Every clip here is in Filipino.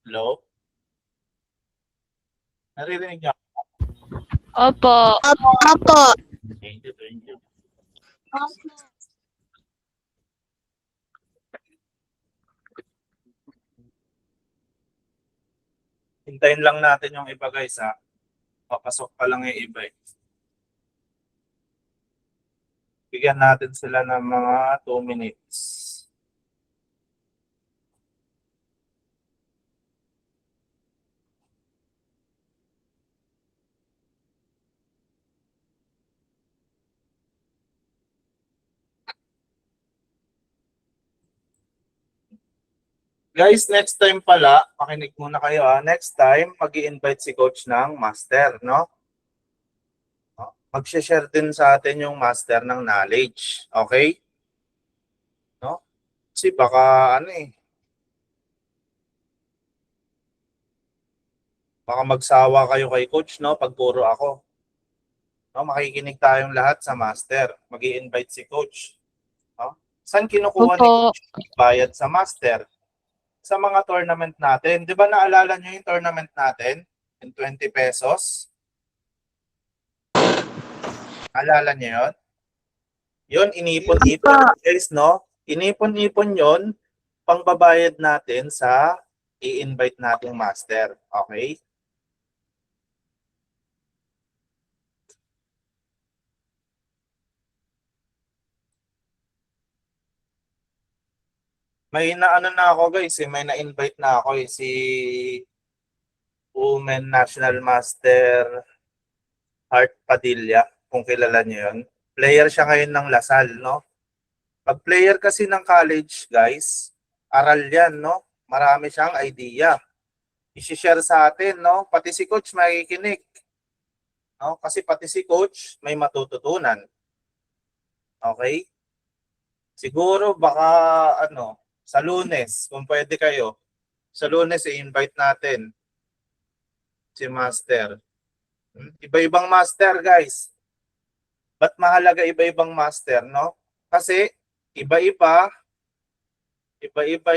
Hello? Naririnig niyo? Opo. Opo. Thank you, thank you. Hintayin lang natin yung iba guys ha. Papasok pa lang yung iba eh. Bigyan natin sila ng mga 2 minutes. Guys, next time pala, makinig muna kayo ha. Next time, mag-i-invite si coach ng master, no? Mag-share din sa atin yung master ng knowledge. Okay? No? Kasi baka baka magsawa kayo kay coach, no? Pag puro ako. No, makikinig tayong lahat sa master. Mag-i-invite si coach. No? Saan kinukuha ni Opo. coach bayad sa master? Sa mga tournament natin. Di ba naalala nyo yung tournament natin? Yung 20 pesos? Alala nyo yun? Yun, inipon-ipon. Guys, no? Inipon-ipon yun, pangbabayad natin sa i-invite nating master. Okay? May naano na ako guys, may na-invite na ako si Women National Master Art Padilla, kung kilala niyo yun. Player siya ngayon ng Lasal, no? Pag player kasi ng college, guys, aral yan, no? Marami siyang idea. I-share sa atin, no? Pati si coach makikinig. No? Kasi pati si coach may matututunan. Okay? Siguro baka sa Lunes, kung pwede kayo, sa Lunes i-invite natin si master. Iba-ibang master, guys. Ba't mahalaga iba-ibang master, no? Kasi iba-iba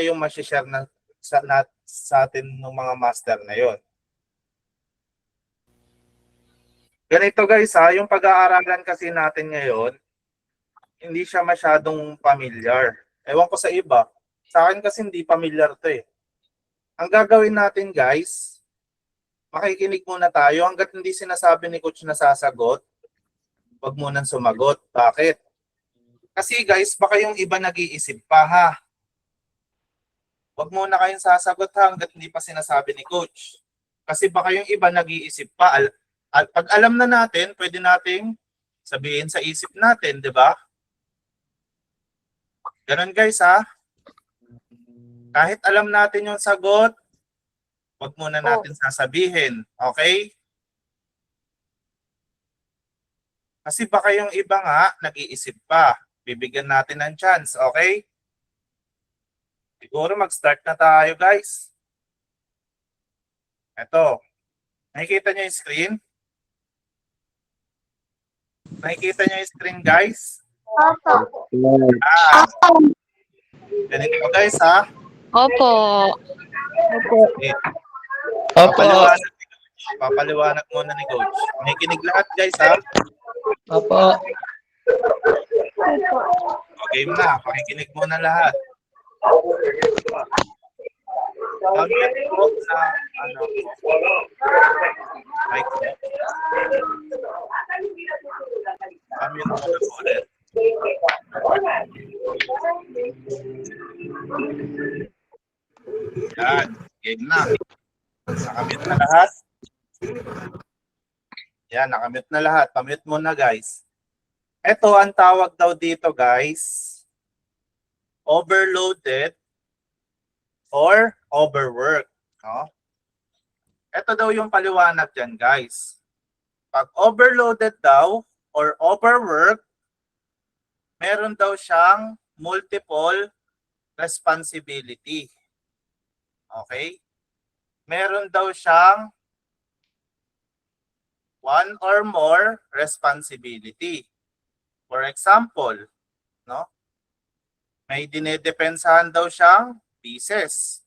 yung ma-share na sa atin ng mga master na yon. Ganito guys ha, yung pag-aaralan kasi natin ngayon, hindi siya masyadong familiar. Ewan ko sa iba. Sa akin kasi hindi familiar to eh. Ang gagawin natin guys, makikinig muna tayo hanggat hindi sinasabi ni coach na sasagot. Huwag munang sumagot. Bakit? Kasi guys, baka yung iba nag-iisip pa ha. Huwag muna kayong sasagot ha hanggat hindi pa sinasabi ni coach. Kasi baka yung iba nag-iisip pa. Pag alam na natin, pwede nating sabihin sa isip natin, di ba? Ganun guys ha. Kahit alam natin yung sagot, huwag muna natin sasabihin. Okay? Kasi baka yung iba nga, nag-iisip pa. Bibigyan natin ng chance. Okay? Siguro mag-start na tayo guys. Ito. Nakikita nyo yung screen? Nakikita nyo yung screen guys? Opo. Ganito guys ha. Opo. Okay. Papaliwanag muna ni coach. Makikinig lahat guys ha. Opo. Okay na. Makikinig muna lahat. Gamit ko na mic ko. Gamit mo na po ulit. Yan. Game na. Nakamute na lahat. Yan, nakamute na lahat. Pamute muna guys. Ito ang tawag daw dito guys. Overloaded or overwork. No? Ito daw yung paliwanag dyan guys. Pag overloaded daw or overwork, meron daw siyang multiple responsibility. Okay? Meron daw siyang one or more responsibility. For example, no? May dinedepensahan daw siyang pieces.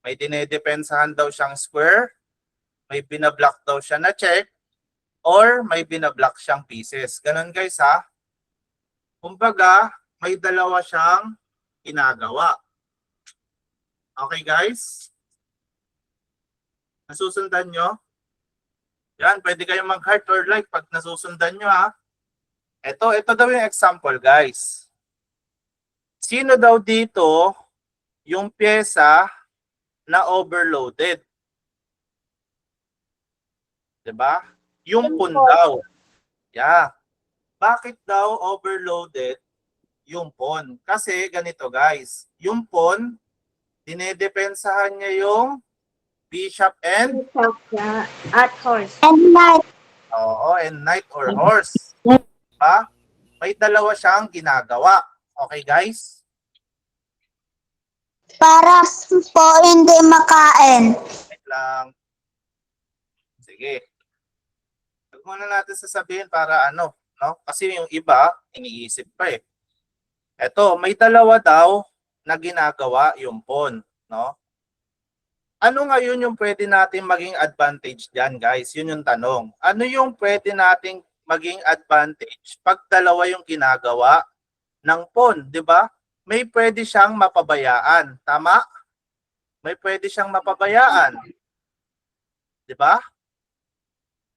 May dinedepensahan daw siyang square, may binablock daw siya na check, or may binablock siyang pieces. Ganun guys ha. Kumbaga, may dalawa siyang ginagawa. Okay guys? Nasusundan nyo? Yan, pwede kayong mag-heart or like pag nasusundan nyo ha. Ito daw yung example guys. Sino daw dito yung pyesa na overloaded? Diba? Yung pun daw. Yeah. Bakit daw overloaded yung pawn? Kasi ganito guys, yung pawn, dinedepensahan niya yung bishop and At horse. And knight. oo, and knight or horse. Diba? May dalawa siyang ginagawa. Okay guys? Para po hindi makain. Wait lang. Sige. Huwag muna natin sasabihin para ano, no? Kasi yung iba, iniisip pa eh. Eto, may dalawa daw na ginagawa yung pawn, no? Ano ngayon yung pwede natin maging advantage diyan, guys? Yun yung tanong. Ano yung pwede nating maging advantage pag dalawa yung ginagawa ng pawn, 'di ba? May pwede siyang mapabayaan, tama? May pwede siyang mapabayaan. 'Di ba?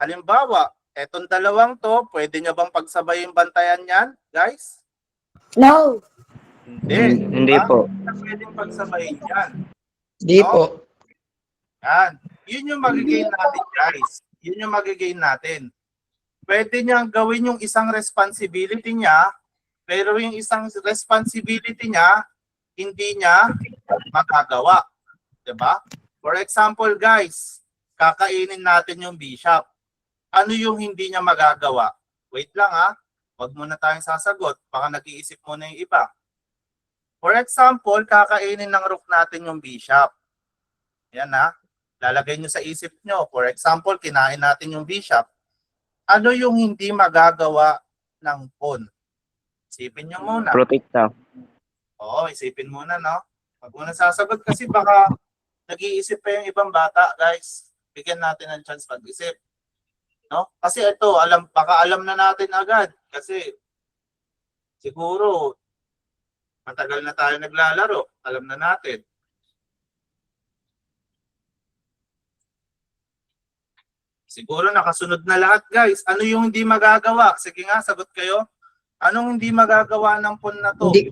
Halimbawa, etong dalawang to, pwede nyo bang pagsabayin bantayan yan, guys? No. Hindi diba? po. Pwedeng pagsabayin yan. Hindi No? po. Yan. Yun yung magigain natin, guys. Yun yung magigain natin. Pwede niyang gawin yung isang responsibility niya, pero yung isang responsibility niya, hindi niya magagawa. Diba? For example, guys, kakainin natin yung bishop. Ano yung hindi niya magagawa? Wait lang ha. Huwag muna tayong sasagot. Baka nag-iisip muna yung iba. For example, kakainin ng rook natin yung bishop. Yan ha. Lalagay nyo sa isip nyo. For example, kinain natin yung bishop. Ano yung hindi magagawa ng pawn? Isipin nyo muna. Protekta. Oo, isipin muna, no? Huwag muna sasagot kasi baka nag-iisip pa yung ibang bata, guys. Bigyan natin ng chance mag-isip. No? Kasi ito, baka alam na natin agad. Kasi siguro matagal na tayo naglalaro. Alam na natin. Siguro nakasunod na lahat, guys. Ano yung hindi magagawa? Sige nga, sagot kayo. Anong hindi magagawa ng pawn na to? Hindi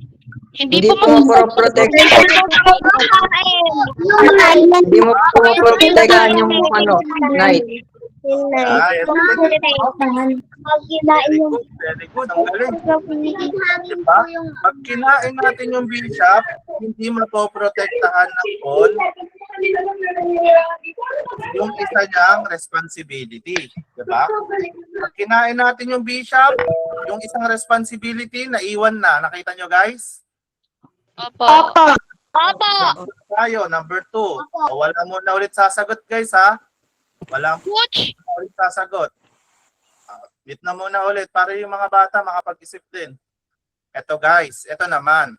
Hindi po po protect. Hindi mo po protektahan yung knight. Ay, Pag kinain yung very good. Ang galing. Diba? Pag kinain natin yung bishop, hindi mapoprotektahan ng pawn yung isa niyang responsibility. Diba? Pag kinain natin yung bishop, yung isang responsibility, naiwan na. Nakita nyo, guys? Opo. Opo. Tayo, number 2. Wala muna ulit sasagot, guys, ha? Wala Coach. muna ulit sasagot. Wait na muna ulit para yung mga bata makapag-isip din. Eto, guys. Eto naman.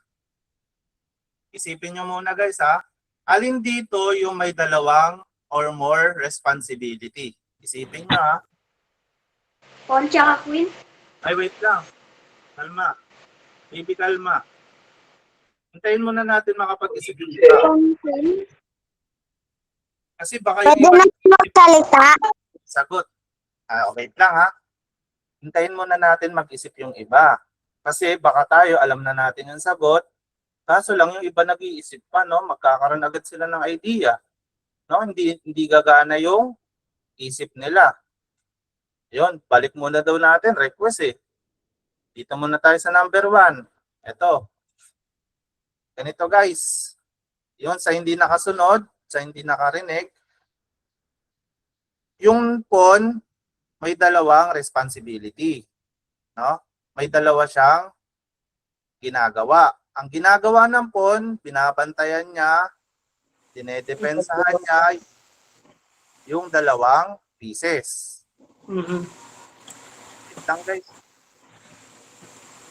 Isipin nyo muna, guys, ha? Alin dito yung may dalawang or more responsibility? Isipin nyo, ha? pawn tsaka queen. Ay, wait lang. Kalma. Baby, kalma. Hintayin muna natin makapag-isip yung iba. Queen. Kasi baka yung Pwede iba na magsalita. sagot. Wait lang ha. Hintayin muna natin mag-isip yung iba. Kasi baka tayo alam na natin yung sagot. Kaso lang yung iba nag-iisip pa, no? Magkakaroon agad sila ng idea. No? Hindi gagana yung isip nila. Yun, balik muna daw natin. Request eh. Dito muna tayo sa number 1. Ito. Ganito guys. Yun, sa hindi nakasunod, sa hindi nakarinig, yung pawn may dalawang responsibility. No? May dalawa siyang ginagawa. Ang ginagawa ng pawn, binabantayan niya, dinedepensahan niya yung dalawang pieces. Wait lang guys.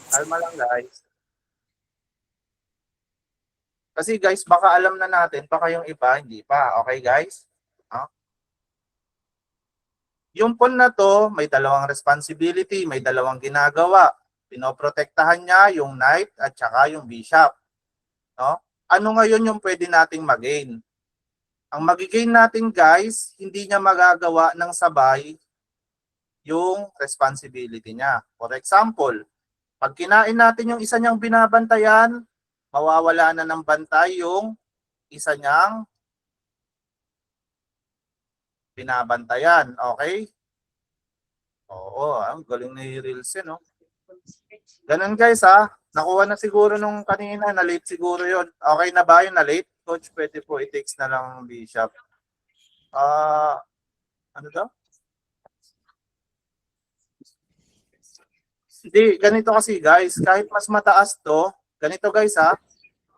Kalma lang guys. Kasi guys, baka alam na natin, baka yung iba, hindi pa. Okay guys? Yung pawn na to, may dalawang responsibility, may dalawang ginagawa. Pinoprotektahan niya yung knight at saka yung bishop. No? Ano ngayon yung pwede nating mag-gain? Ang mag-gain natin guys, hindi niya magagawa ng sabay yung responsibility niya. For example, pag kinain natin yung isa niyang binabantayan, mawawala na ng bantay yung isa niyang binabantayan. Okay? Oo, ang galing ni Rilse, no? Ganun guys ha. Nakuha na siguro nung kanina, na late siguro yon. Okay na ba yun na late? Coach, pwede po i-takes na lang bishop. Ano daw? Hindi, ganito kasi guys, kahit mas mataas to, ganito guys ha.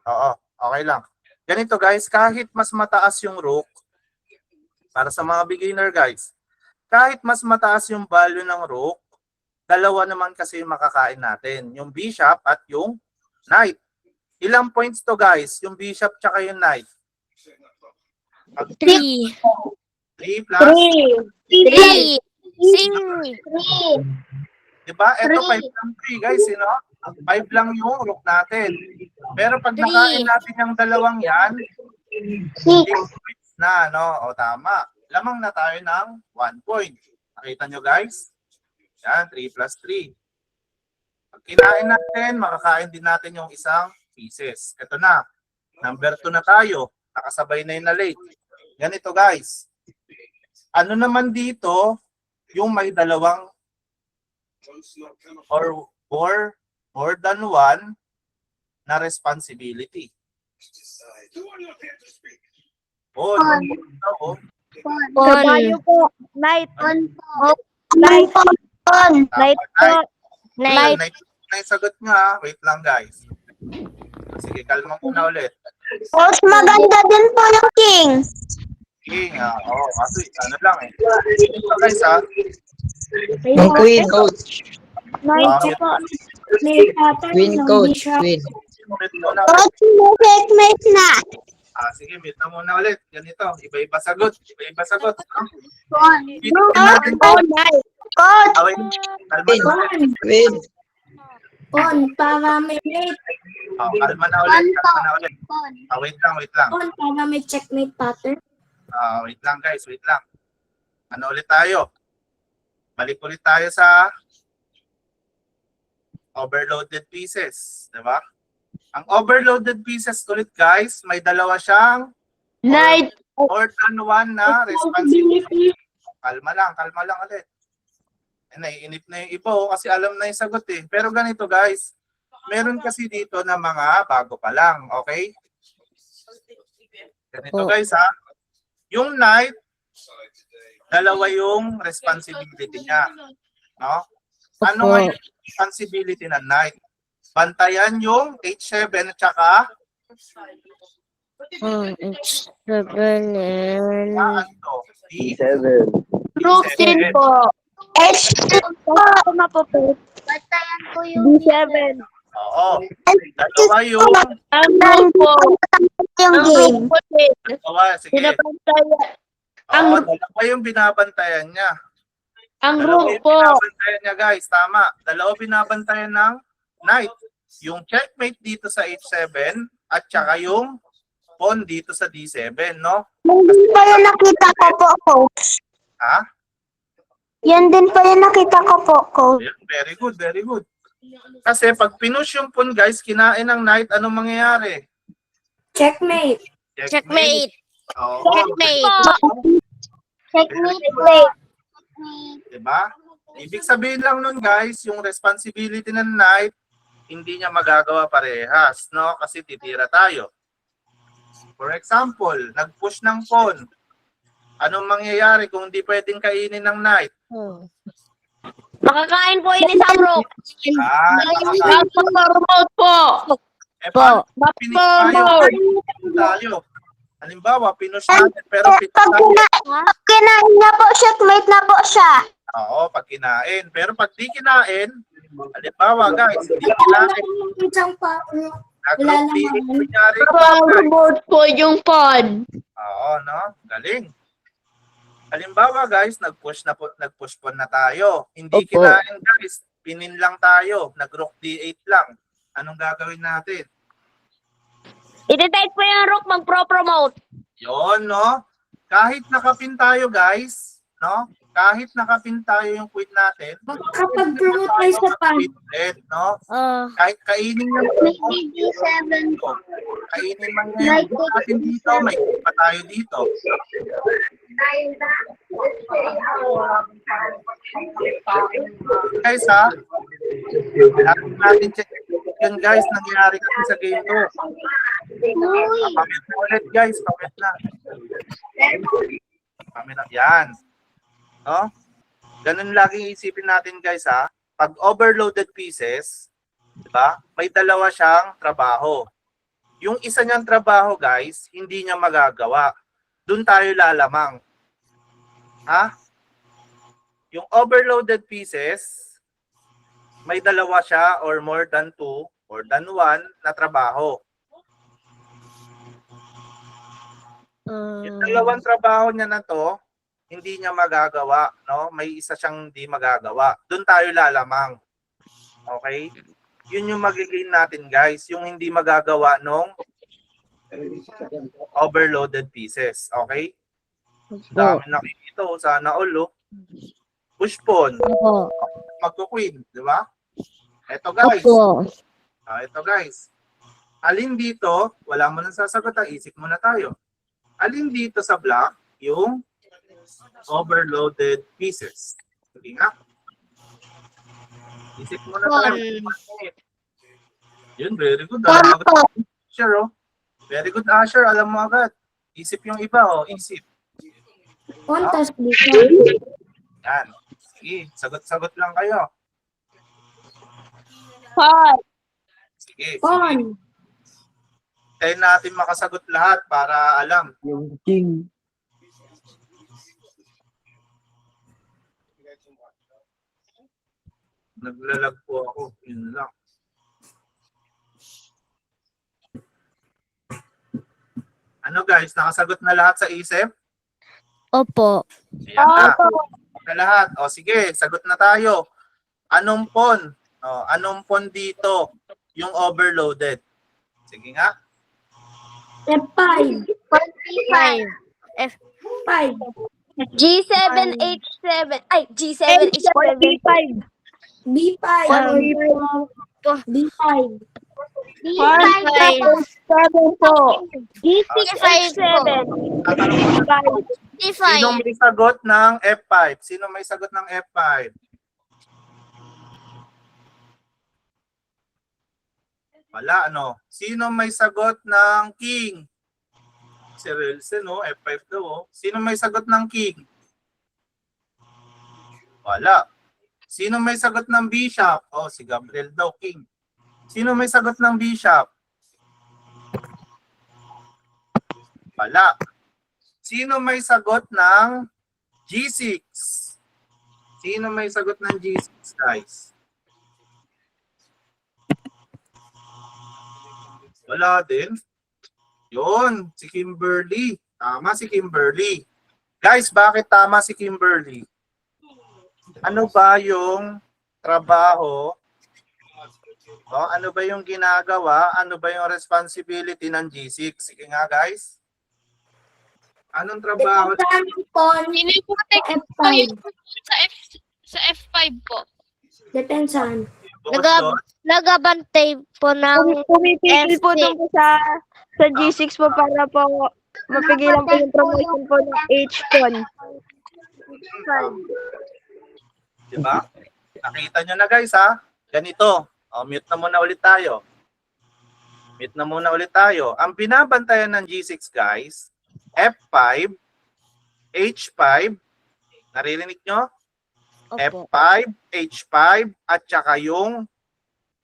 Oo, okay lang. Ganito guys, kahit mas mataas yung rook, para sa mga beginner guys, kahit mas mataas yung value ng rook, dalawa naman kasi yung makakain natin. Yung bishop at yung knight. Ilang points to guys? Yung bishop tsaka yung knight. 3. 3 plus. 3. 3. Diba? Ito 5 lang 3 guys. You know? 5 lang yung rook natin. Pero pag nakain natin yung dalawang yan, 6 points na. No? O tama. Lamang na tayo ng 1 point. Nakita nyo guys? Yan, 3 plus 3. Pag kinain natin, makakain din natin yung isang pieces. Ito na. Number 2 na tayo. Nakasabay na yung na late. Ganito guys. Ano naman dito, yung may dalawang or more than one na responsibility. Oh, oh. Kabayo po. Night. Night. Night po. Night. Na yung sagot nga. Wait lang guys. Sige, kalma muna ulit. Coach, maganda din po yung king. King, kasi ano lang eh. Ito guys ha. Yung queen, coach. Night po. May pattern Queen, ng coach. bishop. Queen. Mute muna ulit. Coach, may checkmate na. Sige, mute na muna ulit. Ganito, iba-iba sagot. Iba-iba sagot. Coach, Away, kalma na ulit. Queen. on, para may mate. Kalma na ulit. Kalma na ulit. Wait lang, wait lang. On, para may checkmate pattern. Wait lang guys, wait lang. Ano ulit tayo? Balik ulit tayo sa overloaded pieces. Diba? Ang overloaded pieces ulit guys, may dalawa siyang Night. more than one na responsibility. Kalma lang ulit. Naiinip na yung iba kasi alam na yung sagot eh. Pero ganito guys, meron kasi dito na mga bago pa lang, okay? Ganito guys ha. Yung knight, dalawa yung responsibility niya. No? Ano nga yung responsibility ng knight? Bantayan yung H7 at saka D7. Rook din po. H7 po. Mapupit. Bantayan ko yung D7. Oo. Dalawa yung Ang rook po. Yung game. dalawa. Sige. Oo, dalawa yung binabantayan niya. Ang Dalawa rook yung po. binabantayan niya guys. Tama. Dalawa binabantayan ng knight. Yung checkmate dito sa H7 at saka yung pawn dito sa D7, no? Yan din pa yung nakita ko po, coach. Ha? Yan din pa yung nakita ko po, coach. Ayan, very good, very good. Kasi pag pinush yung pawn guys, kinain ng knight, anong mangyayari? Checkmate. Checkmate. Oo. Checkmate. Checkmate plate. Diba? Ibig sabihin lang nun guys, yung responsibility ng knight, hindi niya magagawa parehas, no? Kasi titira tayo. For example, nag-push ng pawn. Anong mangyayari kung hindi pwedeng kainin ng knight? Makakain po yun isang rook. Makakain. po. Paano pinush tayo? Halimbawa, pinush natin pero Pag kinain na po, checkmate na po siya. Oo, pag kinain. Pero pag di kinain, halimbawa guys, di kinain. Isang pa. Nag-group D8, kunyari. Remote po yung pod. Oo, no? Galing. Halimbawa guys, nag-push po na tayo. Hindi Opo. kinain guys, pinin lang tayo. Nag-rook D8 lang. Anong gagawin natin? I-detect po yung rook, mag-pro-promote. Yon, no? Kahit nakapin tayo guys, no? Kahit nakapin tayo yung queen natin, Makakapag-promote tayo sa pod. no? Ah, Kahit kainin lang G7 po. kainin man ngayon natin dito, may queen pa tayo dito. Guys ha, dapat natin check yun guys, nangyari kasi sa game 2. Pamit na ulit guys, pamit na. Pamit na, yan. No? Ganun laging isipin natin guys ha, pag overloaded pieces, diba, may dalawa siyang trabaho. Yung isa niyang trabaho guys, hindi niya magagawa. Doon tayo lalamang. Ha? Yung overloaded pieces, may dalawa siya or more than 2, more than 1 na trabaho. Yung dalawang trabaho niya na to, hindi niya magagawa, no? May isa siyang hindi magagawa. Doon tayo lalamang. Okay? Yun yung magiging natin, guys, yung hindi magagawa nung overloaded pieces. Okay? Dami nakikita, sana all, oh. Push pawn, opo. magko-queen, di ba? Ito guys. Opo. Ito guys. Alin dito, wala mo nang sasagot, isip muna tayo. Alin dito sa block, yung overloaded pieces. Sige nga. Isip muna tayo. Yun, very good. Alam mo, Asher, oh. Very good, Asher. Alam mo agad. Isip yung iba, oh. Isip. Kontas, please. Yan. Sige, sagot-sagot lang kayo. Pod. Sige, sige. Pon. Tayo natin makasagot lahat para alam. Yung king. Naglalag po ako. Yun lang. Ano guys, nakasagot na lahat sa isip? Opo. Ayan na. Na lahat. O sige, sagot na tayo. Anong pawn? O, anong pawn dito? Yung overloaded. Sige nga. F5. 5. F5. G7, H7. Ay, G7, H7. B5. B5. B5. B5. 7 po. G6, H7. G5. Sino may sagot ng F5? Sino may sagot ng F5? Wala, ano? Sino may sagot ng king? Si Relsen, no? F5 daw, oh. Sino may sagot ng king? Wala. Sino may sagot ng bishop? Oh, si Gabriel daw, king. Sino may sagot ng bishop? Wala. Sino may sagot ng G6? Sino may sagot ng G6, guys? Wala din. Yun, si Kimberly. Tama si Kimberly. Guys, bakit tama si Kimberly? Ano ba yung trabaho? O, ano ba yung ginagawa? Ano ba yung responsibility ng G6? Sige nga, guys. Anong trabaho? Piniprotect F5. po yun sa F5 po. Detensan. Nagabantay po ng Pumipigil po F6. doon po sa G6 po para po mapigilan po yung promotion po ng H-con. Diba? Nakita nyo na, guys, ha? Ganito. O, mute na muna ulit tayo. Mute na muna ulit tayo. Ang binabantayan ng G6, guys, F5, H5, naririnig nyo? Opo. F5, H5, at saka yung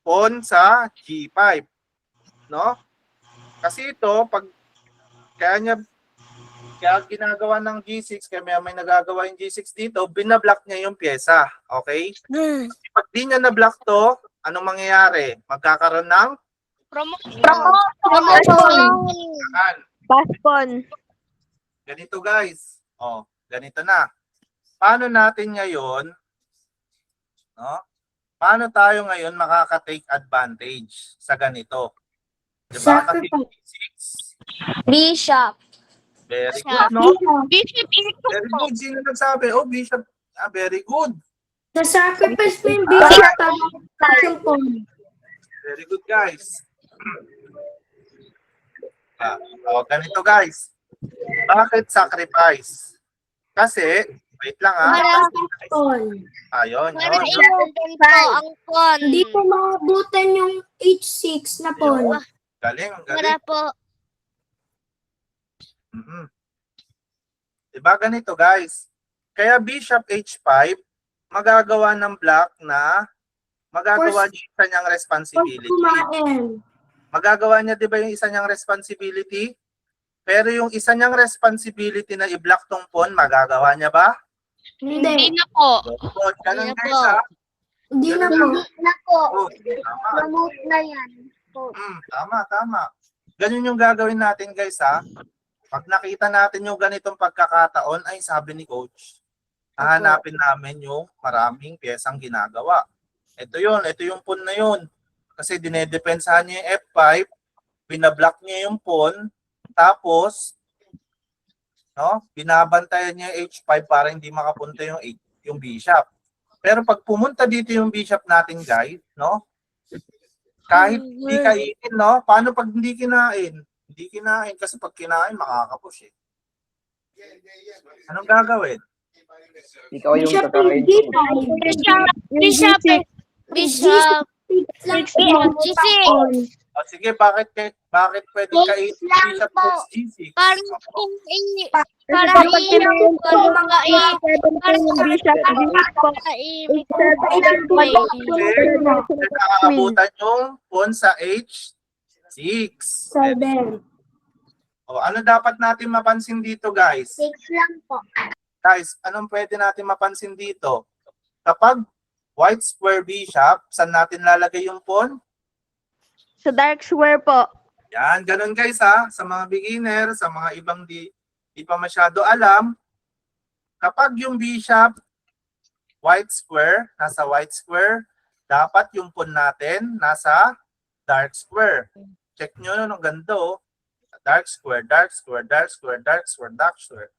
pawn sa G5. No? Kasi ito, pag kaya ginagawa ng G6, kaya may nagagawa yung G6 dito, binablock niya yung pyesa. Okay? Pag di niya na-block to, anong mangyayari? Magkakaroon ng Promotion. Yan. Paspon. Ganito guys. Oh, ganito na. Paano natin ngayon, no? Paano tayo ngayon makaka-take advantage sa ganito? Diba? Kasi basics. Bishop. Very good, no? Bishop ito Very po. good. Sino nagsabi? Oh, Bishop. Ah, very good. Sa-sacrifice mo yung bishop. Yung pawn. Very good, guys. Ganito, guys. Bakit sacrifice? Kasi, wait lang Para Ayun, Para yun. i-open po ang pawn. Hindi po maabutan yung H6 na pawn. Galing, ang Para galing. po. Mhm. Diba ganito, guys? Kaya Bishop H5, magagawa ng black na magagawa niya yung isa niyang responsibility. Kumain. Magagawa niya, di ba, yung isa niyang responsibility? Pero yung isa niyang responsibility na i-block tong pawn, magagawa niya ba? Hindi Hindi. na po. Good. Ganun, Hindi na guys, po. ha? Hindi na Ganun po. lang. Oh, tama. Promote na yan. Tama. Ganun yung gagawin natin, guys, ha? Pag nakita natin yung ganitong pagkakataon, ay sabi ni coach, hahanapin namin yung maraming piyesang ginagawa. Ito yung pawn na yun. Kasi dinedepensahan niya yung F5, binablock niya yung pawn, tapos, no, binabantayan niya yung H5 para hindi makapunta yung bishop. Pero pag pumunta dito yung bishop natin, guys, no, kahit hindi kainin, no, paano pag hindi kinain? Hindi kinain kasi pag kinain, makakapush eh. Anong gagawin? Ikaw yung Bishop kakain. Bishop. Bishop. G6. O sige, bakit pwedeng kainin yung bishop plus G6? Para kung para Nakakabutan yung pawn sa H6. O, ano dapat natin mapansin dito, guys? 6 lang po. Guys, anong pwede natin mapansin dito? Kapag white square bishop, saan natin lalagay yung pawn? Sa dark square po. Yan, ganun guys ha. Sa mga beginner, sa mga ibang di pa masyado alam, kapag yung bishop white square, nasa white square, dapat yung pawn natin nasa dark square. Check nyo nun, ang ganda oh. Dark square, dark square, dark square, dark square, dark square.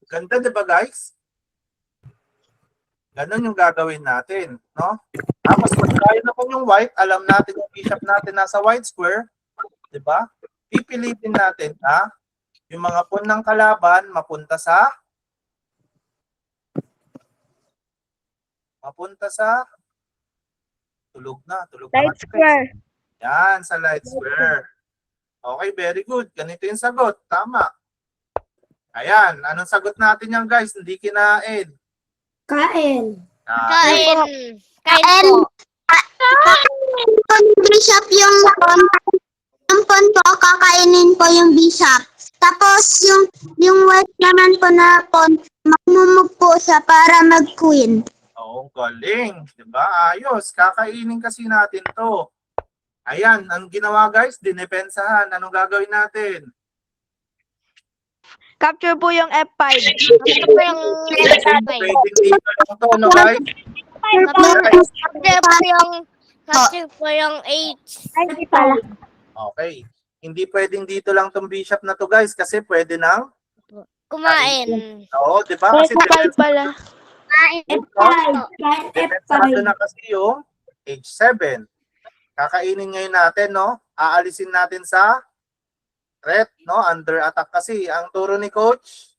Ganda, di ba guys? Ganun yung gagawin natin, no? Tapos pag kaya na po yung white, alam natin yung bishop natin nasa white square, di ba? Pipilitin natin, ha? Yung mga pawn ng kalaban mapunta sa tulog na. Light square. Yan, sa light square. Okay, very good. Ganito yung sagot. Tama. Ayan, anong sagot natin yan guys? Hindi kinain. Kain. Kain. Kain po. Bishop yung pawn po, kakainin po yung bishop. Tapos yung white naman po na pawn, magmumove po siya para mag-queen. Oo, galing. Diba? Ayos. Kakainin kasi natin to. Ayan, ang ginawa guys, dinepensahan. Anong gagawin natin? Capture po yung F5. Ito po yung Pwedeng dito lang to, no guys? Capture po yung H. Okay. Hindi pwedeng dito lang tong bishop na to guys kasi pwede nang Kumain. Oo, di ba? Kasi pala. depensado na kasi yung H7. Kakainin ngayon natin, no? Aalisin natin sa threat, no? Under attack kasi. Ang turo ni coach,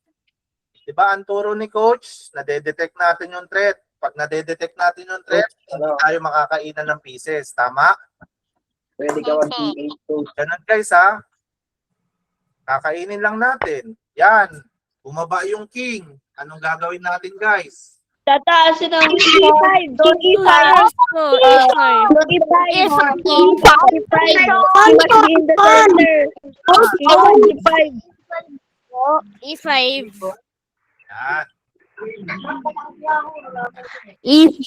di ba? Ang turo ni coach, nade-detect natin yung threat. Pag nade-detect natin yung threat, hindi tayo makakainan ng pieces. Tama? Pwede ka 1P8 Ganun guys, ha? Kakainin lang natin. Yan. Bumaba yung king. Anong gagawin natin, guys? Tataasin ng E5. Don't E5. E5. Yan. E5.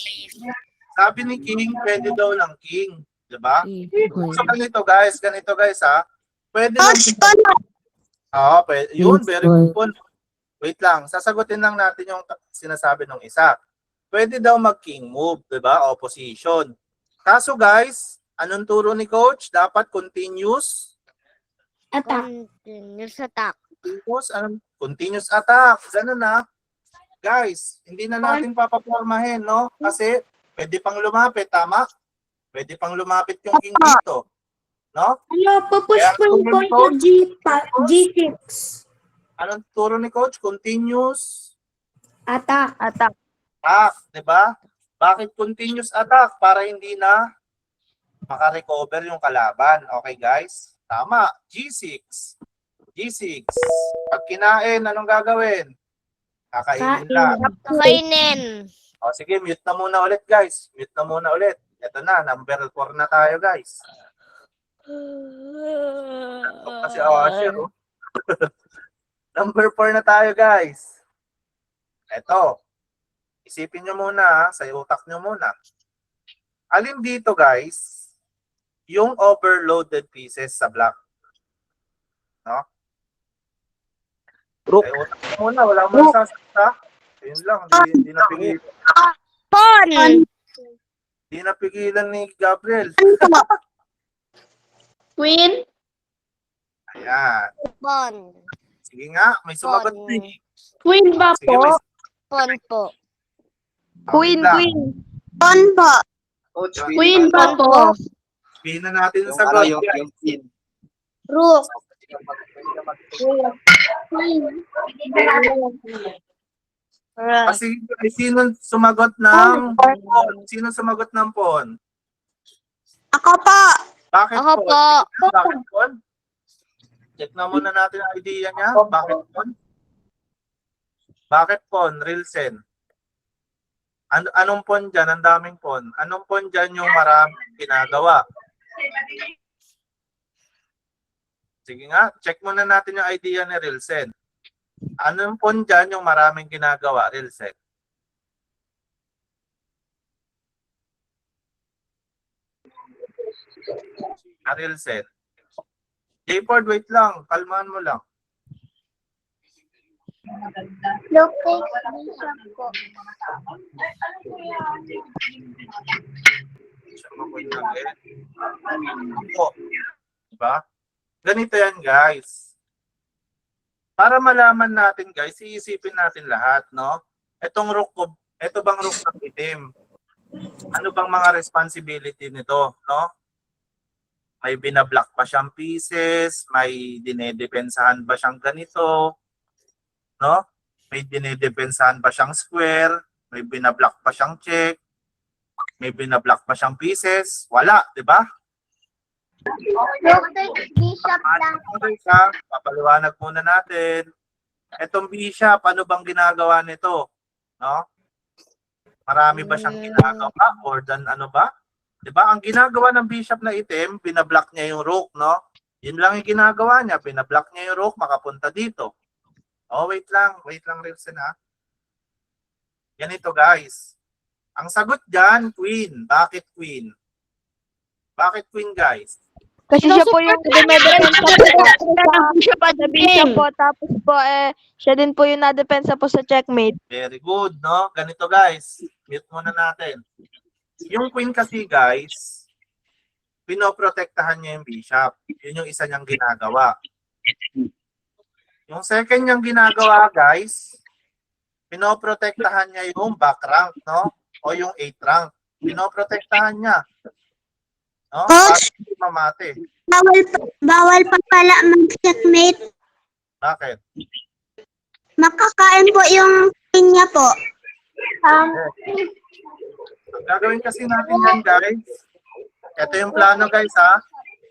Sabi ni king, pwede daw ng king. Diba? So ganito guys ha. Pwede lang. Coach, paano? Oo, yun, very good po. Wait lang, sasagutin lang natin yung sinasabi ng isa. Pwede daw mag-king move, diba? Opposition. Kaso guys, anong turo ni coach? Dapat continuous. Continuous attack. Continuous attack. Ganun na. Guys, hindi na natin papapormahin, no? Kasi pwede pang lumapit, tama? Pwede pang lumapit yung king dito. No? Ano, pupush Kaya, po yung point coach, na G6. Anong turo ni coach? Continuous Attack. attack, di ba? Bakit continuous attack? Para hindi na makarecover yung kalaban. Okay, guys? Tama. G6. G6. Pag kinain, anong gagawin? Kakainin lang. Kainin. O, sige, mute na muna ulit, guys. Mute na muna ulit. Ito na, number 4 na tayo, guys. Kasi Asher, oh. Number 4 na tayo, guys. Ito. Isipin nyo muna, ha? Sa utak nyo muna. Alin dito, guys, yung overloaded pieces sa block? No? Rook. Sa utak nyo muna, wala mo sasakta. Yun lang, hindi napigilan. Pawn. Hindi napigilan ni Gabriel. Queen? Ayan. Pawn. Sige nga, may sumagot Pawn. din. Queen ba Sige, po? Pawn po. Queen, lang. queen. Pawn po. Coach, Queen ba Pawn po? po. Sabihin na natin Yung sa ano, sagot. yung pin. Rook. Kasi sino sumagot ng pawn? Sino sumagot ng pawn? Ako po. Bakit Ako pawn? po. Bakit pawn? Check na muna natin ang idea niya. Bakit pawn? Bakit pawn? Rilsen. Anong pawn dyan? Ang daming pawn. Anong pawn dyan yung maraming ginagawa? Sige nga, check muna natin yung idea ni Rilsen. Anong pawn dyan yung maraming ginagawa, Rilsen? Rilsen. Jayford, wait lang. Kalmahan mo lang. Lupit bishop po. Diba? Ganito yan, guys. Para malaman natin, guys, iisipin natin lahat, no? Etong rook ko, eto bang rook ng itim? Ano bang mga responsibility nito, no? May binablock pa siyang pieces, may dinedepensahan ba siyang ganito, no? May dinedepensahan ba siyang square, may binablock pa siyang check, may binablock pa siyang pieces, wala, di ba? Lupit bishop lang. Papaliwanag muna natin. Etong bishop, ano bang ginagawa nito? No? Marami ba siyang ginagawa? Or than ano ba? Diba? Ang ginagawa ng bishop na itim, binablock niya yung rook, no? Yun lang yung ginagawa niya. Binablock niya yung rook, makapunta dito. Oh, wait lang, Rilsen, ha? Ganito, guys. Ang sagot dyan, queen. Bakit queen? Bakit queen, guys? Kasi siya po yung bishop po. Tapos po, siya din po yung nadepensa po sa checkmate. Very good, no? Ganito, guys. Mute muna natin. Yung queen kasi, guys, pinoprotektahan niya yung bishop. Yun yung isa niyang ginagawa. Yung second niyang ginagawa, guys, pinoprotektahan niya yung back rank, no? O yung 8 rank. Pinoprotektahan niya. No? Coach? Para hindi mamate. Bawal pa pala mag-checkmate. Bakit? Makakain po yung queen niya po. Ang gagawin kasi natin yan, guys. Ito yung plano, guys, ha?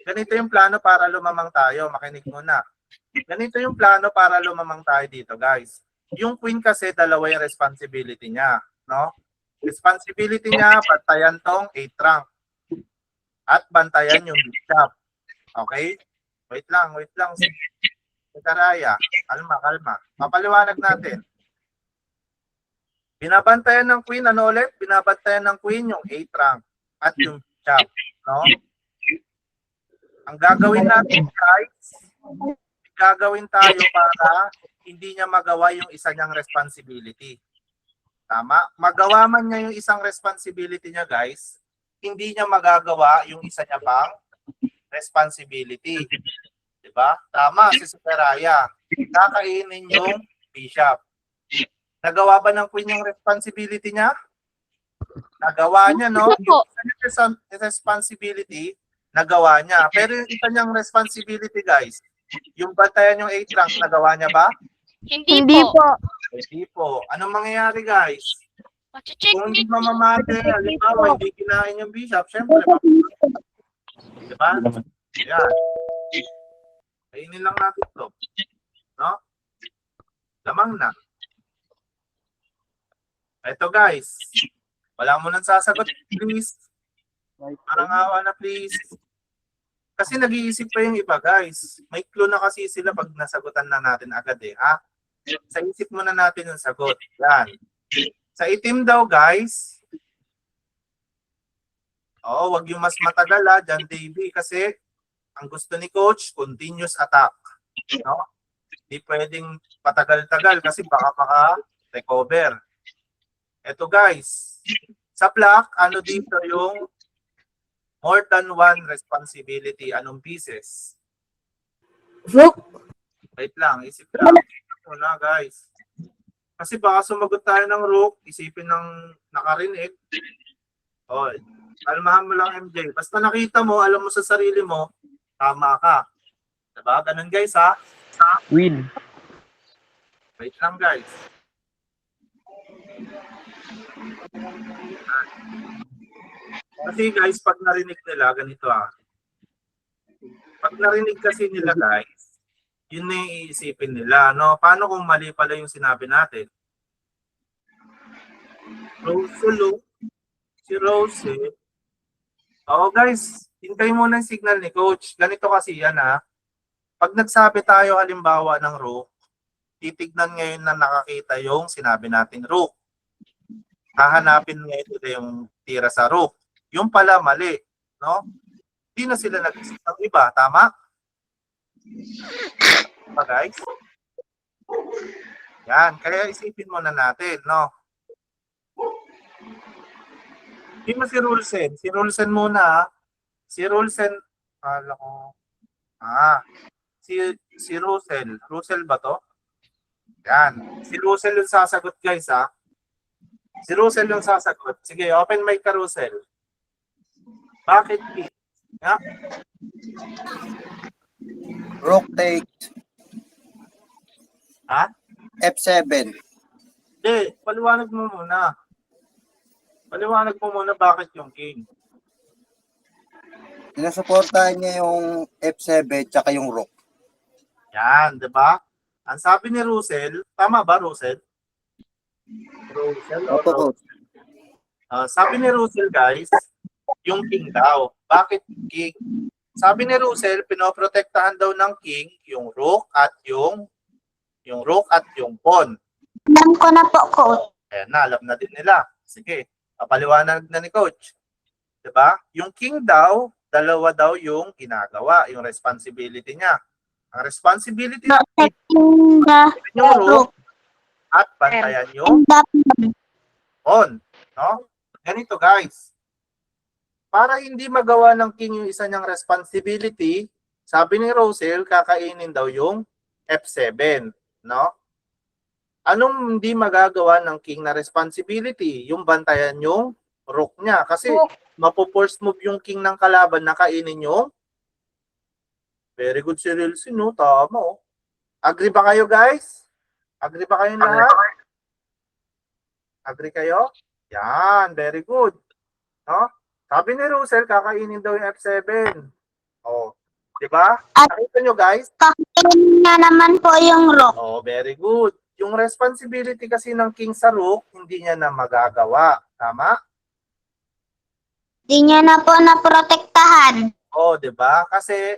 Ganito yung plano para lumamang tayo. Makinig muna. Ganito yung plano para lumamang tayo dito, guys. Yung queen kasi, dalawa yung responsibility niya, no? Responsibility niya, bantayan tong 8 rank. At bantayan yung bishop. Okay? Wait lang. Karaya, kalma. Mapaliwanag natin. Binabantayan ng queen, ano ulit? Binabantayan ng queen yung 8 rank. At yung bishop, no? Ang gagawin natin, guys, gagawin tayo para hindi niya magawa yung isa niyang responsibility. Tama? Magawa man niya yung isang responsibility niya, guys, hindi niya magagawa yung isa niya pang responsibility. Diba? Tama, si Superaya. Kakainin yung bishop. Nagawa ba ng queen yung responsibility niya? Nagawa niya, no? Yung isa niyang responsibility, nagawa niya. Pero yung isa niyang responsibility, guys, yung bantayan yung 8 rank, nagawa niya ba? Hindi po. Hindi po. Anong mangyayari, guys? Check Kung hindi mamamate, halimbawa, hindi kinain yung bishop, syempre, diba? Yan. Kainin lang natin ito. No? Lamang na. Ito, guys. Wala mo nang sasagot, please. Parang awa na, please. Kasi nag-iisip pa yung iba, guys. May clue na kasi sila pag nasagutan na natin agad eh, ha? Sa isip muna natin yung sagot. Yan. Sa itim daw, guys. Oo, wag yung mas matagal, ha, John Davey. Kasi ang gusto ni coach, continuous attack. No? Hindi pwedeng patagal-tagal kasi baka recover. Ito, guys. Sa black, ano dito yung more than one responsibility? Anong pieces? Rook. Wait lang, isip lang. Muna, guys. Kasi baka sumagot tayo ng rook, isipin ng nakarinig. O, kalmahan mo lang, MJ. Basta nakita mo, alam mo sa sarili mo, tama ka. Diba? Ganun, guys, ha? Win. Wait lang, guys. Kasi, guys, pag narinig nila, ganito, ha? Pag narinig kasi nila, guys, yun na yung iisipin nila, no? Paano kung mali pala yung sinabi natin? Rosel, si Rosel. Oo, guys, hintay muna yung signal ni coach. Ganito kasi yan, ha? Pag nagsabi tayo halimbawa ng rook, titignan ngayon na nakakita yung sinabi natin rook. Hahanapin ngayon nila yung tira sa rook. Yung pala mali, no? Hindi na sila nag-isip ng iba, tama? Diba, guys? Yan, kaya isipin muna natin, no? Hindi mo si Rulsen. Si Rulsen muna, ha? Si Rulsen, kala ko, si Russell. Russell ba to? Yan. Si Russell yung sasagot, guys, ha? Si Russell yung sasagot. Sige, open mic ka, Russell. Bakit? Ha? Rook take Ha? F7. Hindi, paliwanag mo muna. Paliwanag mo muna bakit yung king. Sinusuportahan niya yung F7 tsaka yung rook. Yan, di ba? Ang sabi ni Russell, tama ba, Russell? Russell o Opo, coach. sabi ni Russell, guys, yung king daw. Bakit king? Sabi ni Russell, pinoprotektahan daw ng king yung rook at yung pawn. Alam ko na po, coach. Ayan na, alam na din nila. Sige, papaliwanag na ni coach. Diba? Yung king daw, dalawa daw yung ginagawa, yung responsibility niya. Ang responsibility niya, Protecting the yung rook rook at bantayan yung and the pawn. pawn. No? Ganito, guys. Para hindi magawa ng king yung isa niyang responsibility, sabi ni Russell, kakainin daw yung F7. No? Anong hindi magagawa ng king na responsibility? Yung bantayan yung rook niya. Kasi mapo-force move yung king ng kalaban na kainin yung very good si Rilsi, no? Tama, oh. Agree ba kayo, guys? Agree ba kayong lahat? Agree kayo? Yan, very good. No? Sabi ni Russell, kakainin daw yung F7. Oh, di ba? Nakita nyo, guys? Kakainin na naman po yung rook. Oh, very good. Yung responsibility kasi ng king sa rook, hindi niya na magagawa. Tama? Di niya na po naprotektahan. Oh, di ba? Kasi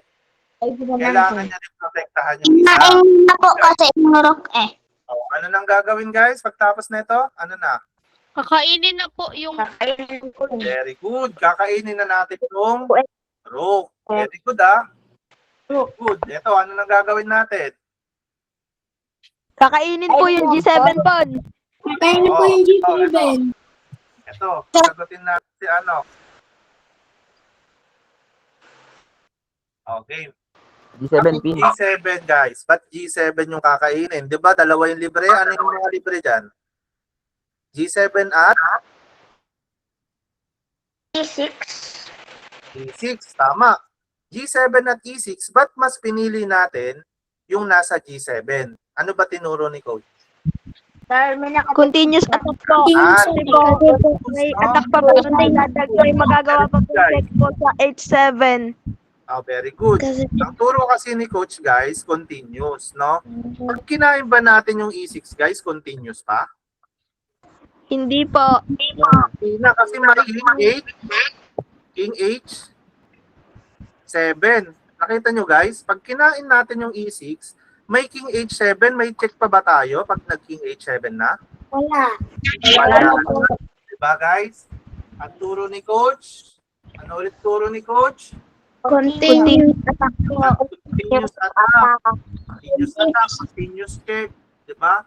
kailangan niya rin protektahan yung isa. Nain na po kasi yung rook eh. Oh, ano nang gagawin, guys? Pagtapos na ito, ano na? Kakainin na po yung Kakainin ko yun. Very good. Kakainin na natin yung rook. Very good, ah. Good. Ito, ano nang gagawin natin? Kakainin po yung G7 po. Kakainin po yung G7. Ito, sagutin natin si ano. Okay. G7 pin. G7, guys. Ba't G7 yung kakainin? Di ba? Dalawa yung libre. Ano yung mga libre dyan? G7 at E6. E6. Tama. G7 at E6. Ba't mas pinili natin yung nasa G7? Ano ba tinuro ni Coach? Continuous attack po. Ah, Kasi po, may attack pa po. May magagawa pa po check po sa H7. Oh, very good. Ang turo kasi ni Coach, guys, continuous, no? Pag kinain ba natin yung E6, guys, continuous pa? Hindi po. Hindi na, kasi may King H7. Nakita nyo, guys, pag kinain natin yung E6, may King H7, may check pa ba tayo pag nag-King H7 na? Wala. Wala. Diba, guys? Ang turo ni Coach. Ano ulit turo ni Coach? Continuous attack po. Continuous attack. Continuous attack. Continuous check. Diba?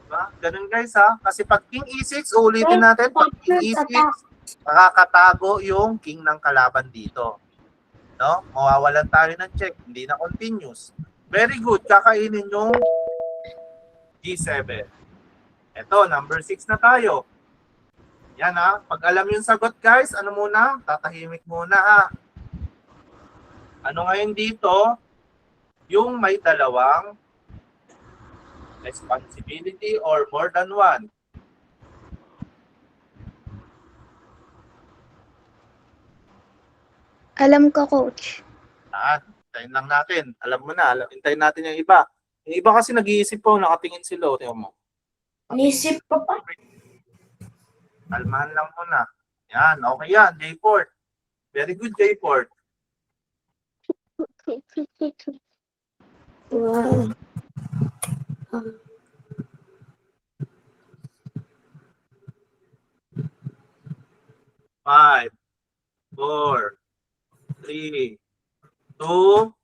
Diba? Ganun, guys, ha? Kasi pag King E6, ulitin natin. Pag King E6, makakatago yung King ng kalaban dito. No? Mawawalan tayo ng check. Hindi na continuous. Very good. Kakainin yung G7. Ito, number 6 na tayo. Yan, ha. Pag alam yung sagot, guys, ano muna? Tatahimik muna, ha. Ano ngayon dito? Yung may dalawang responsibility or more than one. Alam ko, Coach. Hintayin lang natin. Alam mo na. Hintayin natin yung iba. Yung iba kasi nag-iisip po, nakatingin sila. Tingnan mo. Nisip ko pa. Kalmahan lang muna. Yan, okay yan. J4. Very good, J4. Wow. 5, 4, 3, 2,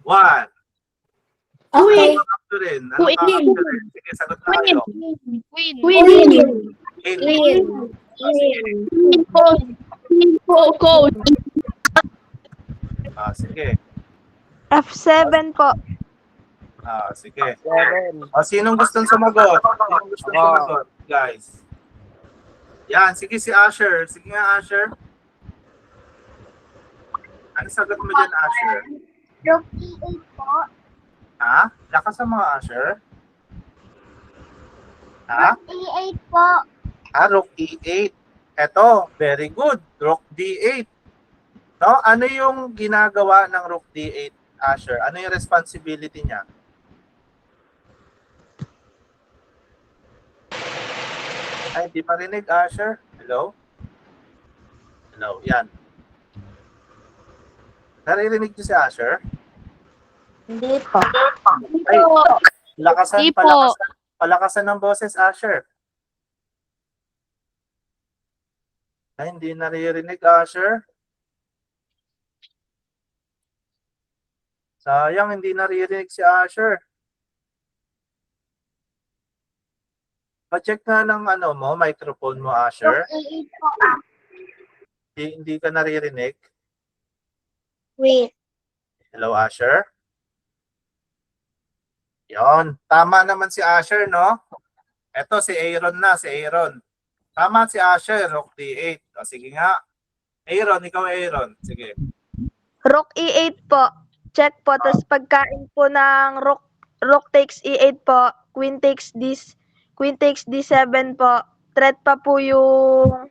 1. Okay. Ito rin. Ano Win. ka? Sige, sagot tayo. win. Win. Coach. Sige. F7 po. Sige. Sinong gustong sumagot? Sinong gustong sumagot, guys? Yan, sige si Asher. Sige nga, Asher. Ano sagot mo dyan, Asher? Rook E8 po. Ha? Lakas ang mga Asher? Ha? E8 po. Rook E8. Eto, very good. Rook D8. No? Ano yung ginagawa ng Rook D8, Asher? Ano yung responsibility niya? Ay, di marinig, Asher. Hello? Hello, yan. Naririnig niyo si Asher? Hindi po. Ay, lakasan, Hindi po. palakasan ng boses, Asher. Ay, hindi naririnig, Asher. Sayang, hindi naririnig si Asher. Pa-check nga ng microphone mo, Asher. Rook E8 po. Hindi ka naririnig. Wait. Hello, Asher? Yon, tama naman si Asher, no? Eto, si Aaron na, si Aaron. Tama si Asher, Rook D8. O, sige nga. Aaron, ikaw Aaron. Sige. Rook E8 po. Check po. Tapos pagkain po ng rook takes E8 po. Queen takes D7 po. Threat pa po yung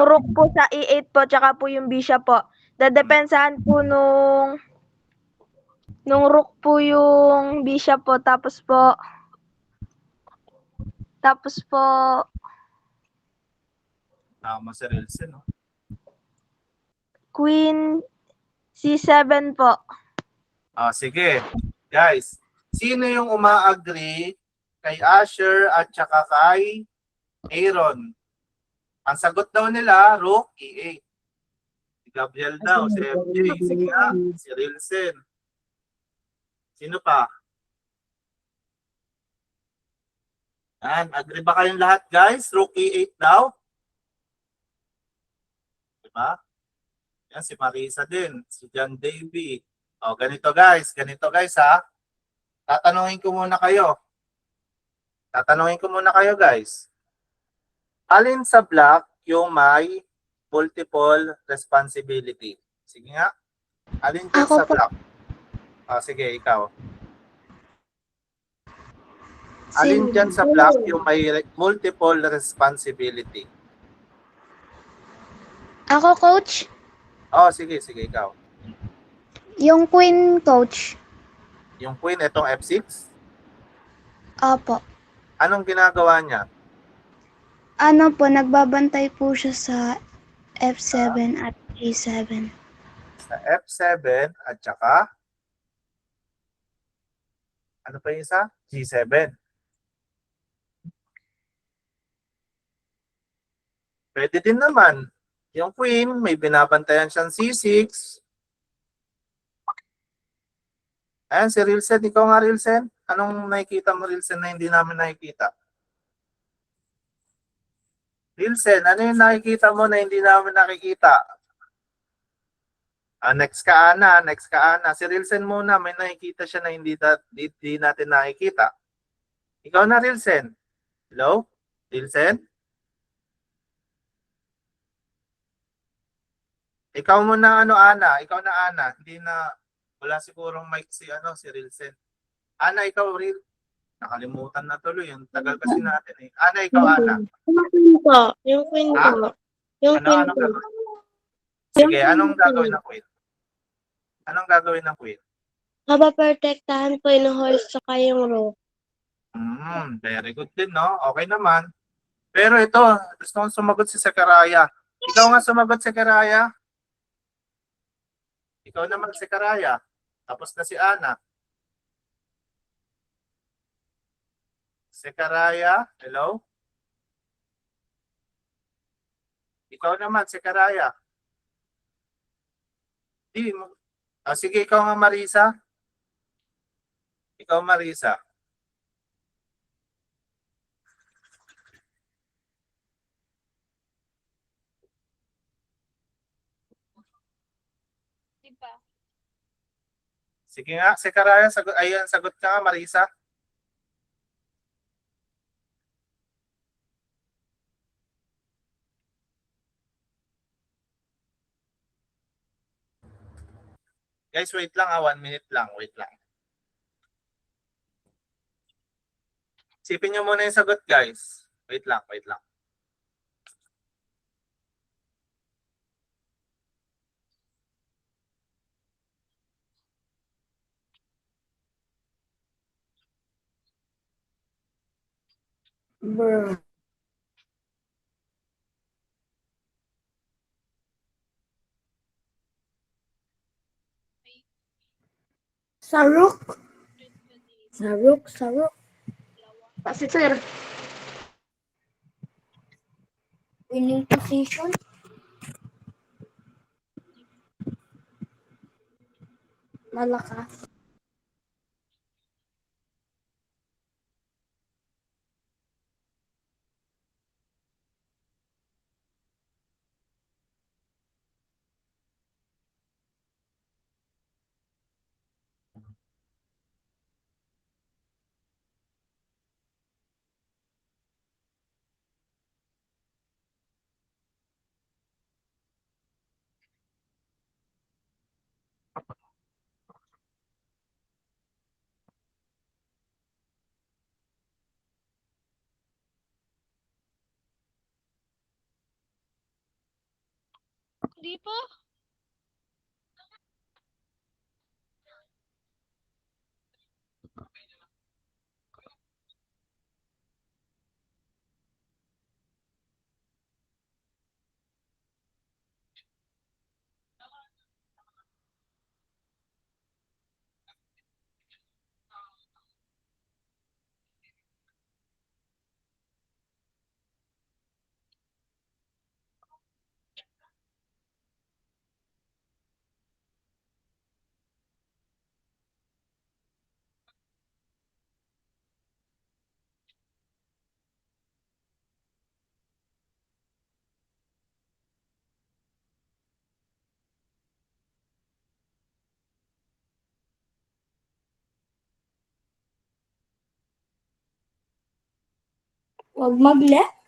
rook po sa E8 po. Tsaka po yung bishop po. Dadepensahan po nung rook po yung bishop po. Tapos po Tama si Rilsen, no? Queen C7 po. Sige. Guys, sino yung uma-agree kay Asher at saka kay Aaron. Ang sagot daw nila, Rook, E8. Si Gabriel daw, si MJ. Sige nga, si Rilsen. Sino pa? Yan, agree ba kayong lahat guys? Rook E8 daw. Diba? Yan, si Marisa din. Si John Davy. O, ganito guys ha. Tatanungin ko muna kayo guys. Alin sa block yung may multiple responsibility? Sige nga. Alin dyan sa block? Sige, ikaw. Alin dyan sa block yung may multiple responsibility? Ako, coach? Sige, ikaw. Yung queen, coach. Yung queen, itong F6? Opo. Anong ginagawa niya? Ano po, nagbabantay po siya sa F7 at A7. Sa F7 at saka ano pa yung isa? G7. Pwede din naman. Yung queen, may binabantayan siyang C6. Ayan, si Rilsen. Ikaw nga, Rilsen. Anong nakikita mo, Rilsen, na hindi namin nakikita? Rilsen, ano yung nakikita mo na hindi namin nakikita? Next ka, Ana. Si Rilsen muna, may nakikita siya na hindi natin nakikita. Ikaw na, Rilsen. Hello? Rilsen? Ikaw muna, Ana. Ikaw na, Ana. Wala sigurong mic si Rilsen. Ana, ikaw, nakalimutan na tuloy. Yung tagal kasi natin eh. Ana, ikaw, Ana. Yung queen po. Yung queen Ha? po. Yung queen Anong po. gagawin? Sige, Yung anong queen gagawin ng queen? Anong gagawin ng queen? Mapaprotektahan po yung horse saka yung rook. Very good din, no? Okay naman. Pero ito, gusto kong sumagot si Sakaraya. Ikaw nga sumagot, Sakaraya. Ikaw naman, Sakaraya. Tapos na si Ana. Sakaraya, hello? Ikaw naman, Sakaraya. Sige, ikaw nga, Marisa. Ikaw, Marisa. Diba? Sige nga, Sakaraya, sagot ka nga, Marisa. Guys, wait lang 1 minute lang, wait lang. Sipin nyo muna yung sagot, guys. Wait lang. Bruh. Saruk. Kasi sir. Winning position. Malakas. Hindi po. Huwag mag-left.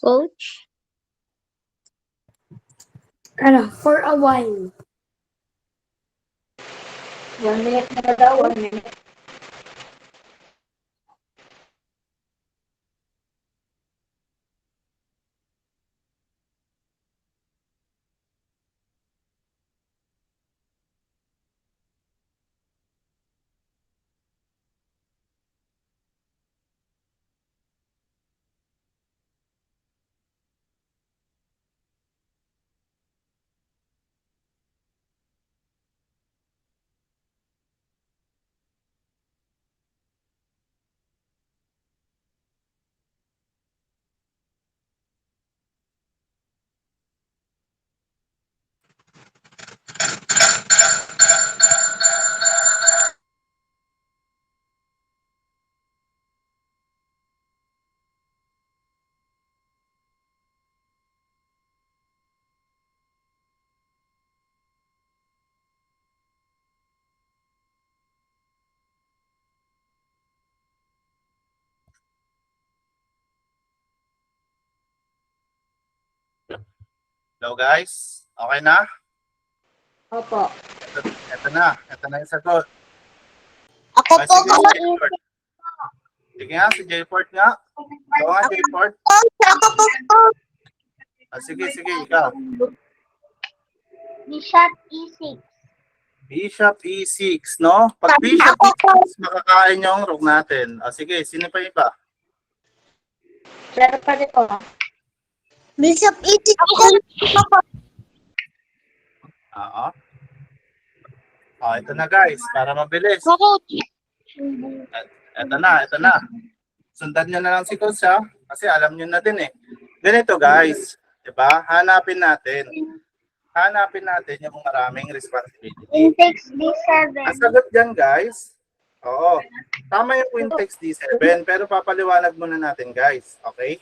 Coach? Ano, for a while. 1 minute na daw. 1 minute. Hello guys, okay na? Opo. Ito na yung sagot. Ako Ah, po, sige, si Jayport. Sige nga, si Jayport nga. Ikaw nga, Jayport. ako po. Ah, sige, ikaw. Bishop E6. Bishop E6, no? Pag Bishop E6, makakain yung rook natin. Ah, sige, sino pa iba? Sir pa dito. Bishop E6 po. Oo. Oh, ito na guys, para mabilis. Ito na. Sundan nyo na lang si Coach ha, kasi alam nyo na din eh. Ganito guys, di ba? Hanapin natin yung maraming responsibility. Queen takes D7. Ang sagot dyan guys, oo, tama yung queen takes D7, pero papaliwanag muna natin guys, okay?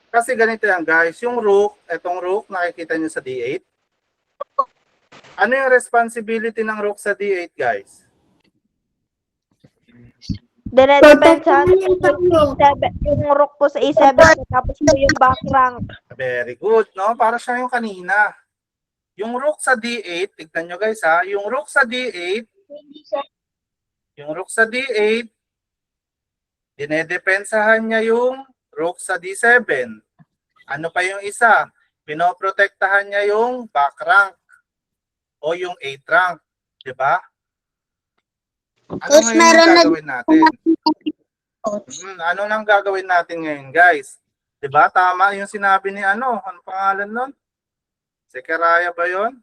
Kasi ganito yan guys, yung rook, etong rook, nakikita nyo sa D8. Ano yung responsibility ng rook sa D8 guys? Dinedepensahan yung rook po sa A7 tapos po yung back rank. Very good, no? Para siya yung kanina. Yung rook sa D8, tignan nyo guys ha, yung rook sa D8, dinedepensahan niya yung rook sa D7. Ano pa yung isa? Pinoprotektahan niya yung back rank o yung 8 rank. Diba? Ano Coach, ngayon meron ang na- gagawin natin? Ano nang gagawin natin ngayon guys? Diba? Tama yung sinabi ni ano pangalan nun? Sekaraya ba yun?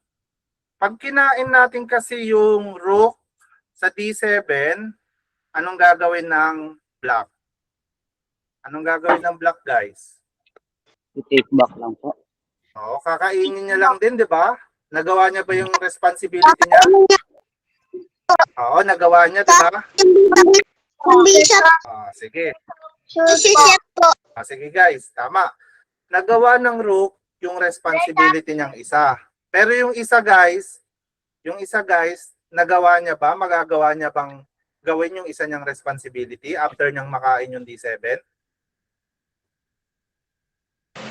Pag kinain natin kasi yung rook sa D7, anong gagawin ng black? Anong gagawin ng black guys? I-take back lang po. Oo, kakainin niya lang din, di ba? Nagawa niya ba yung responsibility niya? Oo, nagawa niya, di ba? Yung bishop Sige. E6 po. Sige guys, tama. Nagawa ng rook yung responsibility niyang isa. Pero yung isa guys, nagawa niya ba? Magagawa niya bang gawin yung isa niyang responsibility after niyang makain yung D7?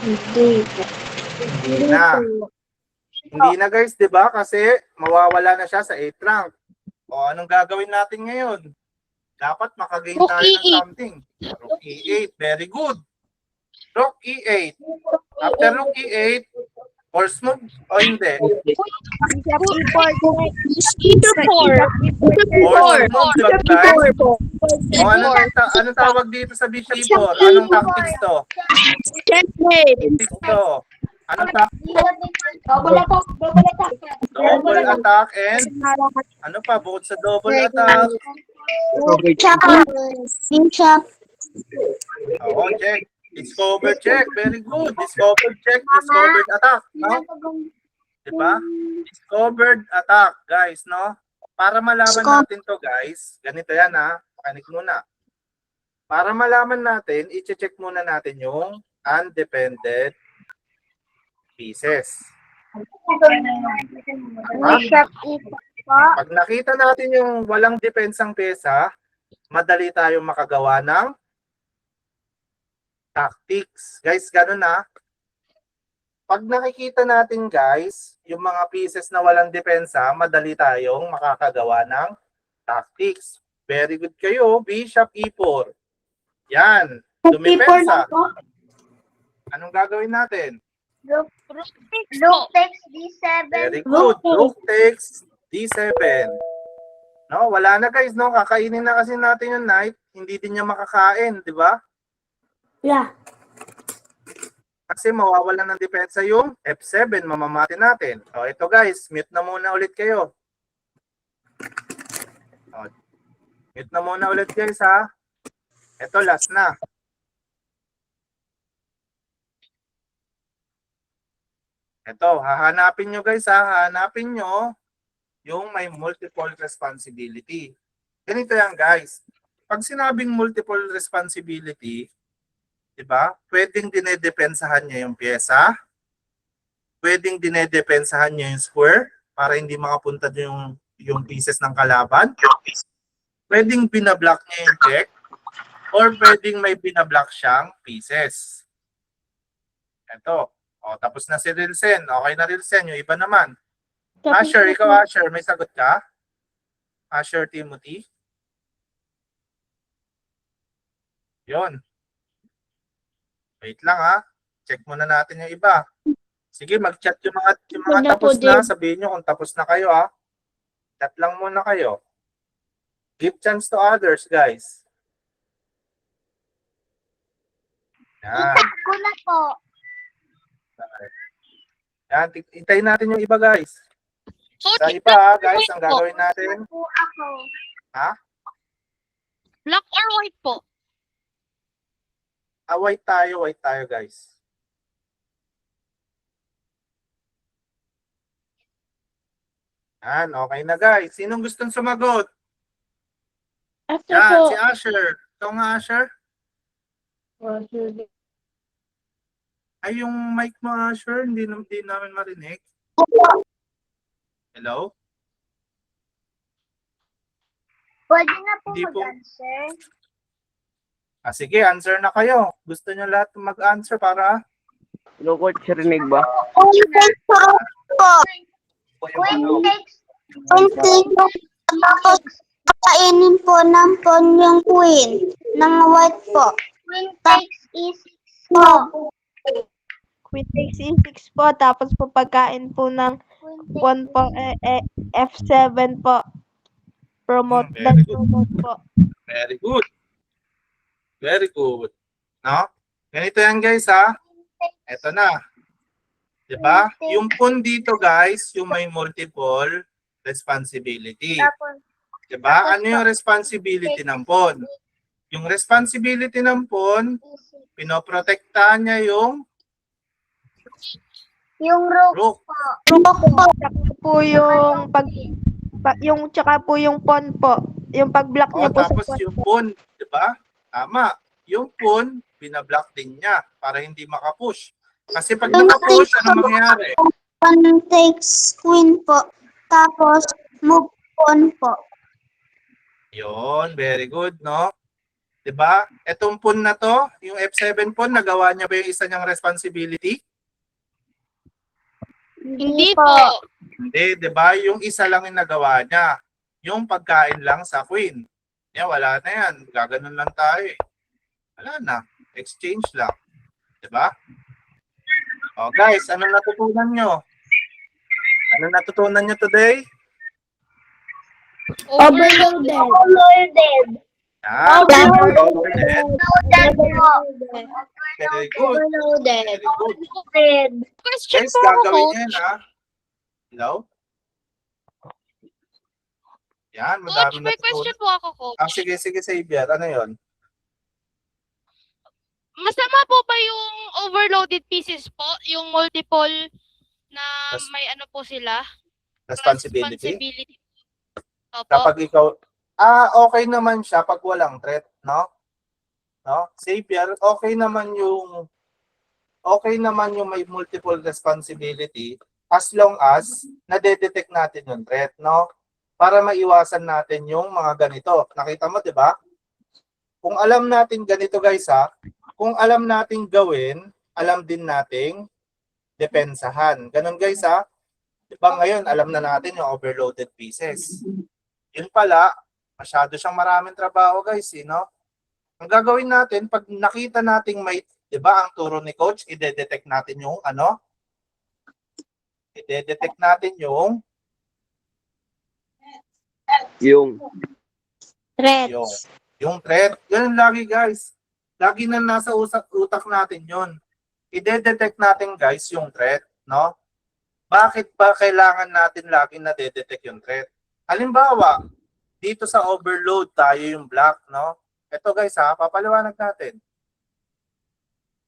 Hindi na. Hindi na guys, 'di ba? Kasi mawawala na siya sa 8 rank. O anong gagawin natin ngayon? Dapat makagain Rook tayo ng E8. something. Rook E8, very good. Rook E8. After rook E8, horse move o hindi? Horse move, diba guys? O ano tawag dito sa bishop 4? Anong tactics to? Tactics to. Anong tactics? Double attack and ano pa bukod sa double attack? Bishop. Oo, check. Discover check. Very good. Discovered check. Discovered attack. No? Diba? Discovered attack, guys, no? Para malaman natin to, guys, ganito yan, ha? Pakinig muna. Para malaman natin, i-check muna natin yung undependent pieces. Bishop E4 po. Pag nakita natin yung walang depensang pyesa, madali tayong makagawa ng tactics. Guys, ganun na. Pag nakikita natin, guys, yung mga pieces na walang depensa, madali tayong makakagawa ng tactics. Very good kayo. Bishop E4. Yan. Dumipensa. Anong gagawin natin? Rook takes D7 Very po. good. Rook takes D7. No, wala na, guys, no? Kakainin na kasi natin yung knight. Hindi din niya makakain, di ba? Yeah. Kasi mawawalan ng depensa yung F7, mamamati natin. O, ito, guys, mute na muna ulit kayo. O, mute na muna ulit, guys, ha? Ito, last na. Ito, hahanapin nyo, guys, ha? Hahanapin nyo yung may multiple responsibility. Ganito yan, guys. Pag sinabing multiple responsibility, diba? Pwedeng dinedepensahan niya yung pyesa. Pwedeng dinedepensahan niya yung square para hindi makapunta yung pieces ng kalaban. Pwedeng binablock niya yung check. Or pwedeng may binablock siyang pieces. Ito. O, tapos na si Rilsen. Okay na Rilsen. Yung iba naman. Asher, ikaw Asher, may sagot ka? Asher Timothy? Yun. Wait lang, ha. Check muna natin yung iba. Sige, mag-chat yung mga Wala tapos po na. din. Sabihin nyo kung tapos na kayo, ha. Chat lang muna kayo. Give chance to others, guys. Yan. Ko na po. Yan. Hintayin natin yung iba, guys. Sa iba, ha, guys, ang gagawin natin. Po ako. Ha? Black or white po? White tayo, guys. Yan, okay na, guys. Sinong gustong sumagot? After Yan, po. si Asher. Ikaw nga, Asher. Ay, yung mic mo, Asher, hindi namin marinig. Hello? Pwede na po Hindi po. mag-answer. Sige, answer na kayo. Gusto nyo lahat mag-answer para... Hello, coach, rinig ba? Queen takes rook po. Queen takes tapos kakainin po ng pawn yung queen ng white po. Queen takes E6 po. Queen takes E6 po, tapos po pagkain po ng pawn po, F7 po. Promote, Very then good. promote po. Very good. Very good. No? Ganito yan, guys, ha? Ito na. Diba? Yung pawn dito, guys, yung may multiple responsibility. Tapos, Diba? Ano yung responsibility ng pawn? Yung responsibility ng pawn, pinoprotektahan niya yung rook rook. po. Rook po, tsaka po yung tsaka po yung pawn po. Yung pag-block O, niya po sa tapos pawn. yung pawn, diba? Tama. Yung pawn, binablock din niya para hindi makapush. Kasi pag nakapush, ano mangyayari? Pawn takes queen po. Tapos, move pawn po. Yun, very good, no? Diba? Etong pawn na to, yung F7 pawn, nagawa niya ba yung isa niyang responsibility? Hindi po. Hindi, diba? Yung isa lang yung nagawa niya. Yung pagkain lang sa queen. Wala na yan. Gaganon lang tayo eh. Wala na. Exchange lang. Diba? O guys, ano natutunan nyo? Ano natutunan nyo today? Overloaded. Overloaded. Yan. Overloaded. Overloaded po. Very good. Overloaded. Very good. Overloaded. Question Guys, po ako, gagawin coach. nyo yan, ha? Hello? Yan, Coach, madami may question natutunan. po ako, coach. Sige, Xavier. Ano yon? Masama po ba yung overloaded pieces po? Yung multiple na Res- may ano po sila? Responsibility. Opo. Kapag ikaw, okay naman siya pag walang threat, no? No? Savior, okay naman yung may multiple responsibility as long as nade-detect natin yung threat, no? Para maiwasan natin yung mga ganito. Nakita mo, di ba? Kung alam natin ganito, guys, kung alam nating gawin, alam din nating depensahan. Ganun, guys, Di ba ngayon, alam na natin yung overloaded pieces. Yun pala, masyado siyang maraming trabaho, guys, no? Ang gagawin natin, pag nakita nating may, di ba, ang turo ni Coach, i-detect natin yung i-detect natin yung Threats. yung threat. Ganun lagi, guys. Lagi na nasa utak natin yun. I-detect natin, guys, yung threat, no? Bakit ba kailangan natin lagi na-detect yung threat? Halimbawa, dito sa overload tayo yung block, no? Ito, guys, papaliwanag natin.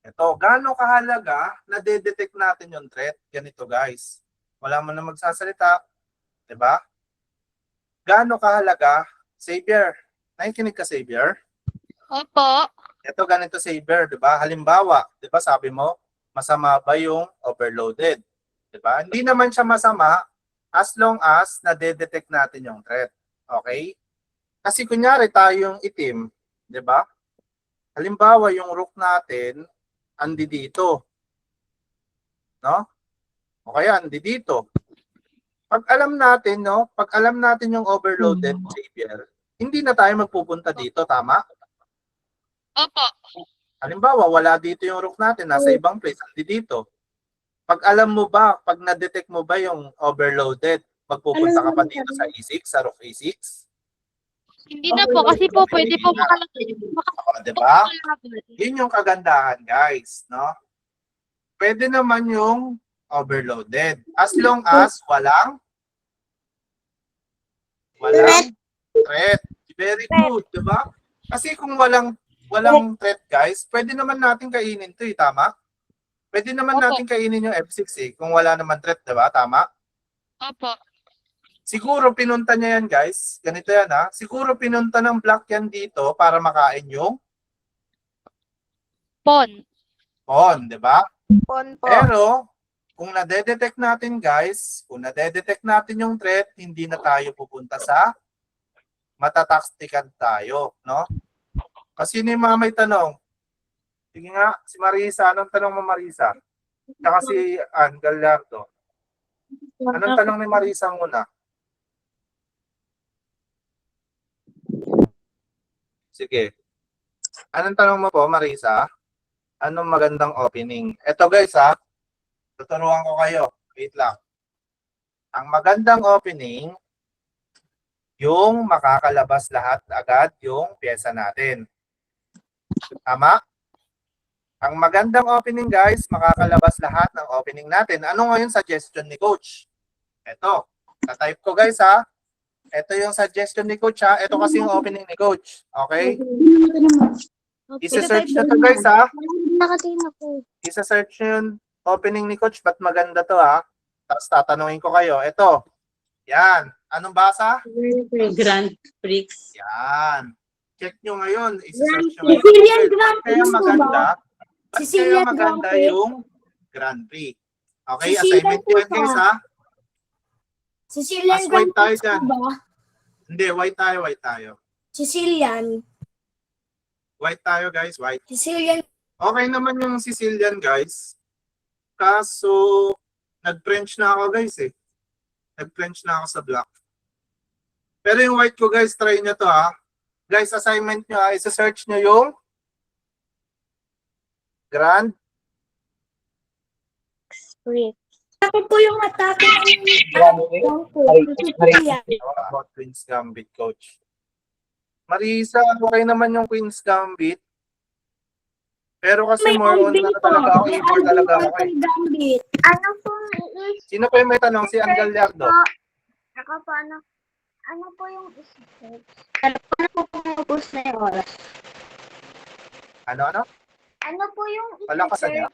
Ito, gaano kahalaga na-detect natin yung threat? Ganito, guys. Wala mo na magsasalita, 'di ba? Gaano kahalaga, Savior? Nakikinig ka, Savior? Opo. Ito ganito, Savior, 'di ba? Halimbawa, 'di ba sabi mo, masama ba yung overloaded? 'Di ba? Hindi naman siya masama as long as na-detect natin yung threat. Okay? Kasi kunyari tayo yung itim, 'di ba? Halimbawa, yung rook natin andi dito. No? O kaya andi dito. Pag alam natin, no? Pag alam natin yung overloaded, Savior, hindi na tayo magpupunta dito, tama? Opo. Halimbawa, wala dito yung rook natin, nasa ibang place, andi dito. Pag alam mo ba, pag na-detect mo ba yung overloaded, magpupunta ka pa dito sa E6, sa rook E6? Hindi na po kasi po pwede po O, diba? Yun yung kagandahan, guys, no? Pwede naman yung overloaded. As long as walang threat. Very good, diba? Kasi kung walang threat, guys, pwede naman natin kainin to, tama? Pwede naman Opo. natin kainin yung F6 kung wala naman threat, diba? Tama? Opo. Siguro pinunta niya yan, guys. Ganito yan, Siguro pinunta ng black yan dito para makain yung pawn, di ba? Pawn po. Pero, kung nade-detect natin, guys, kung nade-detect natin yung threat, hindi na tayo pupunta sa matataktikan tayo, no? Kasi ni mga may tanong. Sige nga, si Marisa. Anong tanong mo, Marisa? Tsaka si Ann Gallardo. Anong tanong ni Marisa muna? Sige. Anong tanong mo po, Marisa? Anong magandang opening? Ito, guys, tuturuan ko kayo. Wait lang. Ang magandang opening, yung makakalabas lahat agad yung pyesa natin. Tama? Ang magandang opening, guys, makakalabas lahat ng opening natin. Ano ngayon suggestion ni Coach? Ito. Tatype ko, guys, Ito yung suggestion ni Coach, Ito kasi yung opening ni Coach. Okay? Isa-search na to, guys, Nakatingin ako. Isa-search yung opening ni Coach. Ba't maganda to, Tapos tatanungin ko kayo. Ito. Yan. Anong basa? Grand Prix. Yan. Check nyo ngayon. Isa-search nyo ngayon. Sicilian Grand Kaya Prix maganda. Ba't Sicilian kaya maganda Grand Prix. yung Grand Prix? Okay, Sicilian assignment ko yan, po guys, Sicilian Mas Grand white tayo Prix dyan. po ba? Hindi, white tayo. Sicilian. White tayo, guys, white. Sicilian. Okay naman yung Sicilian, guys. Kaso, nag-French na ako, guys, Nag-French na ako sa black. Pero yung white ko, guys, try nyo to, Guys, assignment nyo, isa-search nyo yung Grand Prix. Ako po yung atake ng Sicilian. about Queen's Gambit, Coach. Marisa, okay naman yung Queen's Gambit. Pero kasi May more on Alvin na po. talaga ako, May more talaga Alvin ako. po yung gambit. Ano po Sino pa yung may tanong? Si Ann Gallardo. Ako po, ano po yung isip? Ano po pumupus na yung oras? Ano? Ano po yung Palakasan niya.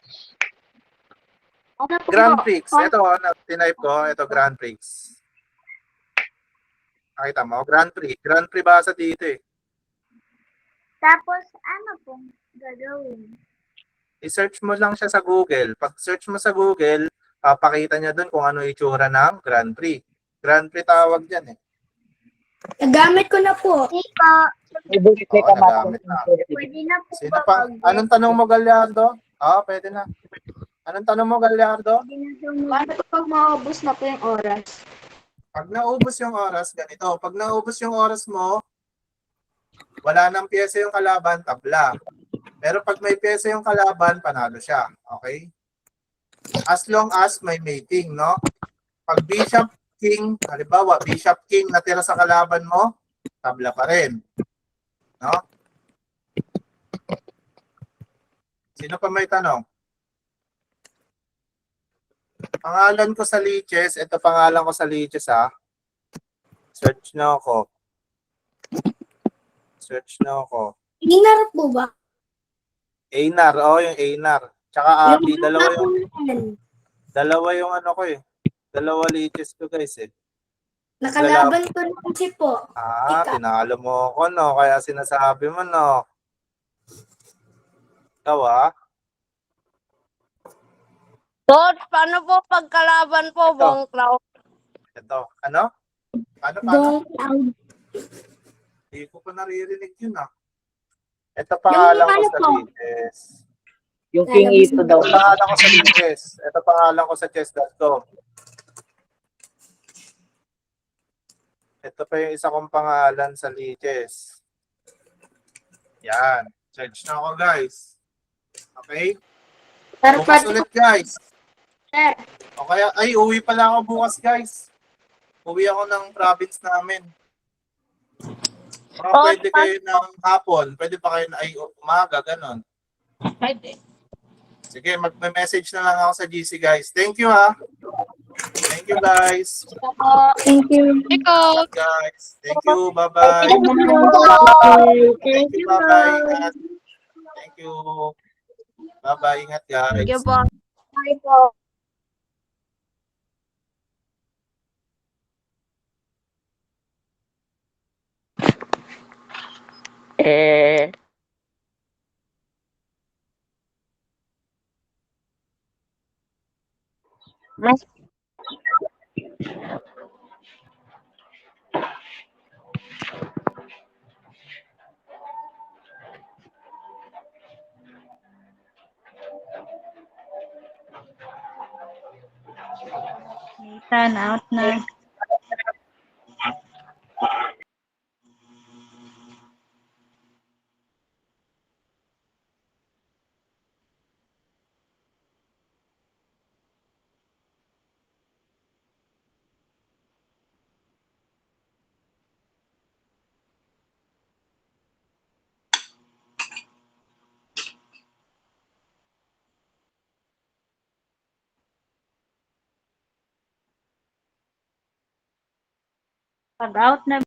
Ano po Grand po? Prix. Ito, tinype ko. Ito, Grand Prix. Nakita mo? Grand Prix. Grand Prix basa dito eh. Tapos, ano pong gagawin? I-search mo lang siya sa Google. Pag search mo sa Google, papakita niya doon kung ano itsura ng Grand Prix. Grand Prix tawag dyan eh. Nagamit ko na po. Ika, Oo, nagamit na. pwede na po Sino pa? Anong tanong mo, Gallardo? Pwede na. Anong tanong mo, Gallardo? Paano pag maubos na po yung oras? Pag naubos yung oras, ganito. Pag naubos yung oras mo, wala nang pyesa yung kalaban, tabla. Pero pag may pyesa yung kalaban, panalo siya. Okay? As long as may mating, no? Pag Bishop King, halimbawa, Bishop King natira sa kalaban mo, tabla pa rin. No? Sino pa may tanong? Pangalan ko sa liches, ito pangalan ko sa liches ha. Search na ako. Search na ako. Inarap po ba? Einar, yung Einar. Tsaka Abi, dalawa yung ano ko eh. Dalawa liches ko guys eh. Nakalaban ko na kasi po. Tinalo mo ako no, kaya sinasabi mo no. Ikaw Coach, paano po pagkalaban po, Ito. Bong Cloud? Ito, ano? Paano? Bong Cloud. Hindi ko pa naririnig yun Ito pangalan ko ano sa po? liches. Yung King Ito daw. Ito pangalan ko sa liches. Ito pangalan ko sa chess.com. Ito pa yung isa kong pangalan sa liches. Yan. Search na ako guys. Okay? Bukas ulit guys. O kaya, uwi pala ako bukas guys. Uwi ako ng province namin. Pwede kayo ng hapon. Pwede pa kayo na umaga, ganon. Pwede. Sige, mag-message na lang ako sa GC guys. Thank you ha. Thank you guys. Thank you. Ikaw. Guys. Thank you. Bye-bye. Thank you. Bye-bye. Ingat. Thank you. Bye-bye. Ingat guys. Sige po. Bye po. Turn out na. Pag out na